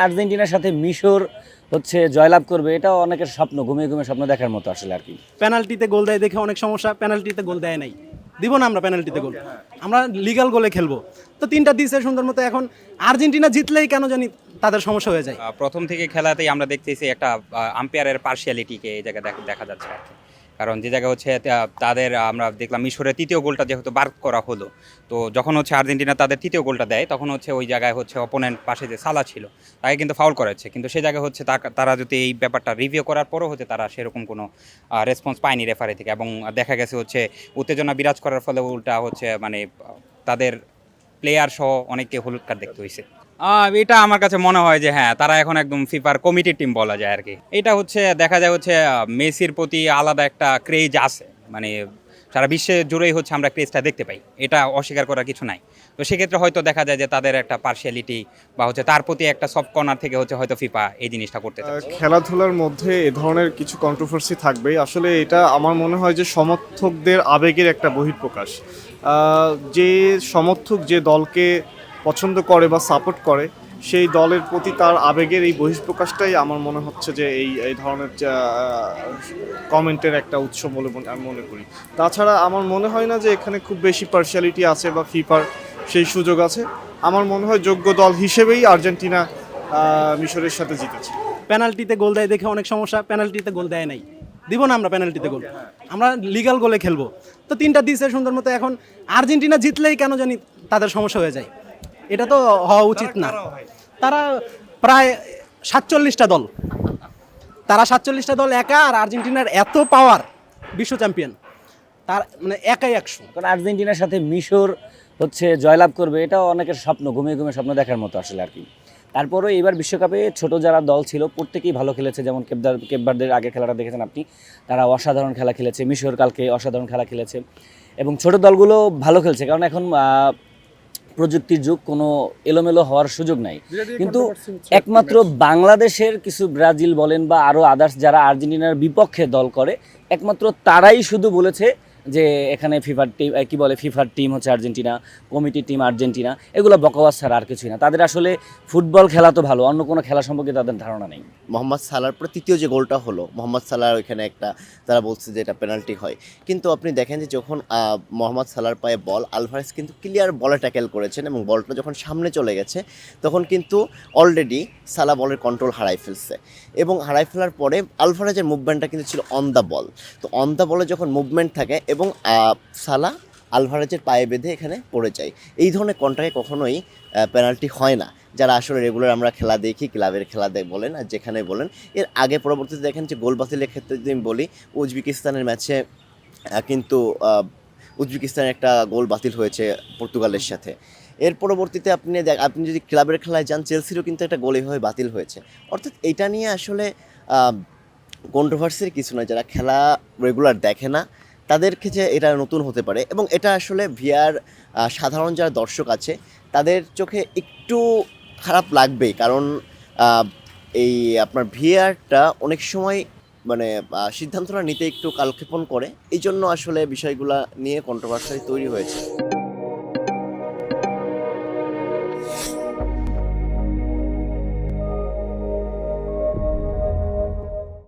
আর্জেন্টিনার সাথে মিশর জয়লাভ করবে, এটাও অনেকের স্বপ্ন, ঘুমিয়ে ঘুমিয়ে স্বপ্ন দেখার মতো আসলে আর কি। পেনাল্টিতে গোল দেয় দেখে অনেক সমস্যা, পেনাল্টিতে গোল দেয় নাই, দিব না আমরা পেনাল্টিতে গোল, আমরা লিগ্যাল গোলে খেলবো। তো তিনটা দিছে সুন্দর মতো, এখন আর্জেন্টিনা জিতলেই কেন জানি তাদের সমস্যা হয়ে যায়। প্রথম থেকে খেলাতেই আমরা দেখতেছি একটা আম্পায়ারের পার্শিয়ালিটিকে এই জায়গায় দেখা যাচ্ছে আর কি। কারণ যে জায়গা হচ্ছে তাদের আমরা দেখলাম মিশরের তৃতীয় গোলটা যেহেতু বার করা হলো, তো যখন হচ্ছে আর্জেন্টিনা তাদের তৃতীয় গোলটা দেয় তখন হচ্ছে ওই জায়গায় হচ্ছে অপোনেন্ট পাশে যে সালা ছিল তাকে কিন্তু ফাউল করেছে, কিন্তু সেই জায়গায় হচ্ছে তারা যদি এই ব্যাপারটা রিভিউ করার পরও হচ্ছে তারা সেরকম কোনো রেসপন্স পায়নি রেফারি থেকে, এবং দেখা গেছে হচ্ছে উত্তেজনা বিরাজ করার ফলে উল্টা হচ্ছে মানে তাদের প্লেয়ার সহ অনেককে হলুদ কার্ড দেখতে হয়েছে। এটা আমার কাছে মনে হয় যে হ্যাঁ, তারা এখন একদম ফিফার কমিটি টিম বলা যায় আর কি। এটা হচ্ছে দেখা যায় হচ্ছে মেসির প্রতি আলাদা একটা ক্রেজ আছে, মানে সারা বিশ্বে জুড়েই হচ্ছে আমরা ক্রেজটা দেখতে পাই, এটা অস্বীকার করার কিছু নাই। তো সেক্ষেত্রে হয়তো দেখা যায় যে তাদের একটা পার্শিয়ালিটি বা হচ্ছে তার প্রতি একটা সফট কর্নার থেকে হচ্ছে হয়তো ফিফা এই জিনিসটা করতে চাচ্ছে। খেলাধুলার মধ্যে এ ধরনের কিছু কন্ট্রোভার্সি থাকবেই। আসলে এটা আমার মনে হয় যে সমর্থকদের আবেগের একটা বহিঃপ্রকাশ। যে সমর্থক যে দলকে পছন্দ করে বা সাপোর্ট করে, সেই দলের প্রতি তার আবেগের এই বহিঃপ্রকাশটাই আমার মনে হচ্ছে যে এই ধরনের কমেন্টের একটা উৎস বলে আমি মনে করি। তাছাড়া আমার মনে হয় না যে এখানে খুব বেশি পার্শিয়ালিটি আছে বা ফিফার সেই সুযোগ আছে। আমার মনে হয় যোগ্য দল হিসেবেই আর্জেন্টিনা মিশরের সাথে জিতেছে। পেনাল্টিতে গোল দেয় দেখে অনেক সমস্যা, পেনাল্টিতে গোল দেয় নাই, দিব না আমরা পেনাল্টিতে গোল, আমরা লিগ্যাল গোলে খেলবো। তো তিনটা দিছে সুন্দর মতো, এখন আর্জেন্টিনা জিতলেই কেন জানি তাদের সমস্যা হয়ে যায়, এটা তো হওয়া উচিত না। তারা প্রায় 47টা দল, তারা 47টা দল একা, আর আর্জেন্টিনার এত পাওয়ার, বিশ্ব চ্যাম্পিয়ন, তার মানে একাই 100। কারণ আর্জেন্টিনার সাথে মিশর জয়লাভ করবে, এটাও অনেকের স্বপ্ন, ঘুমিয়ে ঘুমিয়ে স্বপ্ন দেখার মতো আসলে আর কি। তারপরেও এবার বিশ্বকাপে ছোট যারা দল ছিল প্রত্যেকেই ভালো খেলেছে, যেমন কেপভার্দের আগের খেলাটা দেখেছেন আপনি, তারা অসাধারণ খেলা খেলেছে। মিশর কালকে অসাধারণ খেলা খেলেছে, এবং ছোট দলগুলো ভালো খেলছে, কারণ এখন প্রযুক্তির যুগ, কোনো এলোমেলো হওয়ার সুযোগ নাই। কিন্তু একমাত্র বাংলাদেশের কিছু ব্রাজিল বলেন বা আরও আদার্স যারা আর্জেন্টিনার বিপক্ষে দল করে, একমাত্র তারাই শুধু বলেছে যে এখানে ফিফার টিম কি বলে, ফিফার টিম হচ্ছে আর্জেন্টিনা, কমিটি টিম আর্জেন্টিনা, এগুলো বকওয়াস ছাড়া আর কিছুই না। তাদের আসলে ফুটবল খেলা তো ভালো, অন্য কোনো খেলা সম্পর্কে তাদের ধারণা নেই। মোহাম্মদ সালার পর তৃতীয় যে গোলটা হলো, মোহাম্মদ সালার ওইখানে একটা তারা বলছে যে এটা পেনাল্টি হয়, কিন্তু আপনি দেখেন যে যখন মোহাম্মদ সালার পায়ে বল, আলভারেজ কিন্তু ক্লিয়ার বলে ট্যাকেল করেছেন, এবং বলটা যখন সামনে চলে গেছে তখন কিন্তু অলরেডি সালা বলের কন্ট্রোল হারাই ফেলছে, এবং হারাই ফেলার পরে আলভারেজের মুভমেন্টটা কিন্তু ছিল অন দ্য বল। তো অন দ্য বলে যখন মুভমেন্ট থাকে এবং সালা আলভারেজের পায়ে বেঁধে এখানে পড়ে যায়, এই ধরনের কন্ট্রাক্টে কখনোই পেনাল্টি হয় না। যারা আসলে রেগুলার আমরা খেলা দেখি, ক্লাবের খেলা বলেন আর যেখানে বলেন, এর আগে পরবর্তীতে দেখেন যে গোল বাতিলের ক্ষেত্রে যদি আমি বলি, উজবেকিস্তানের ম্যাচে কিন্তু উজবেকিস্তানের একটা গোল বাতিল হয়েছে পর্তুগালের সাথে। এর পরবর্তীতে আপনি যদি ক্লাবের খেলায় যান, চেলসিরও কিন্তু একটা গোল এইভাবে বাতিল হয়েছে। অর্থাৎ এটা নিয়ে আসলে কন্ট্রোভার্সির কিছু নয়। যারা খেলা রেগুলার দেখে না তাদের ক্ষেত্রে এটা নতুন হতে পারে, এবং এটা আসলে ভিআর সাধারণ যারা দর্শক আছে তাদের চোখে একটু খারাপ লাগবেই, কারণ এই আপনার ভিআরটা অনেক সময় মানে সিদ্ধান্তটা নিতে একটু কালক্ষেপণ করে, এই জন্য আসলে বিষয়গুলো নিয়ে কন্ট্রোভার্সি তৈরি হয়েছে।